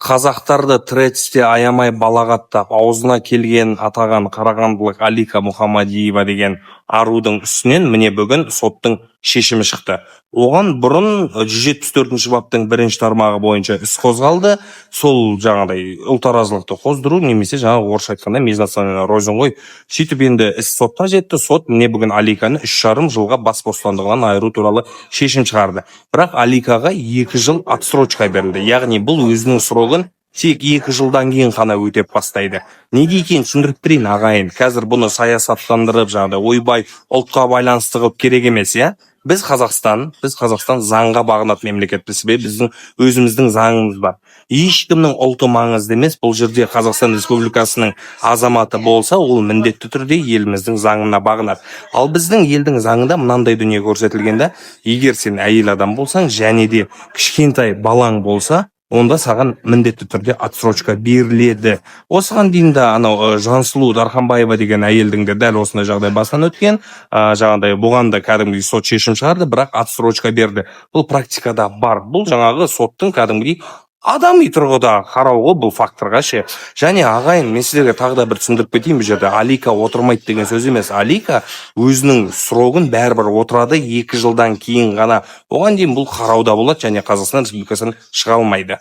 Қазақтарды трэцте аямай балағаттап, аузына келген атаған қарағандылық Алика Мұхамадиева деген арудың үстінен міне бүгін соттың шешімі шықты. Оған бұрын 174 баптың бірінші тармағы бойынша іс қозғалды. Сол жаңағыдай ұлтаразылықты қоздыру немесе жаңағы орысша айтқанда межнациональный розен ғой. Сөйтіп енді іс сотқа жетті. Сот міне бүгін Аликаны 3,5 жылға бас бостандығынан айыру туралы шешім шығарды. Бірақ Аликаға 2 жыл отсрочка берілді. Яғни бұл өзінің срогын тек 2 жылдан кейін ғана өтеп бастайды. Неге екенін түсіндіріп берейін ағайын. Қазір бұны саясаттандырып жаңағыдай ойбай ұлтқа байланысты қылып керек емес, иә? Біз Қазақстан заңға бағынатын мемлекетпіз, біздің өзіміздің заңымыз бар. Ешкімнің ұлты маңызды емес. Бұл жерде Қазақстан Республикасының азаматы болса, ол міндетті түрде еліміздің заңына бағынады. Ал біздің елдің заңында мынандай дүние көрсетілгенде, егер сен әйел адам болсаң, және де кішкентай балаң болса, онда саған міндетті түрде отсрочка беріледі. Осыған дейін де анау Жансұлу Дарханбаева деген әйелдің де дәл осындай жағдай басынан өткен. Жаңағыдай бұған да кәдімгідей сот шешім шығарды, бірақ отсрочка берді. Бұл практикада бар. Бұл жаңағы соттың кәдімгідей адами тұрғыда қарауы бұл факторға ше. Және ағайын, мен сіздерге тағы да бір түсіндіріп кетейін. Бұл жерде Алика отырмайды деген сөз емес. Алика өзінің срогын бәрібір отырады, 2 жылдан кейін ғана. Оған дейін бұл қарауда болады және Қазақстан Республикасынан шыға алмайды.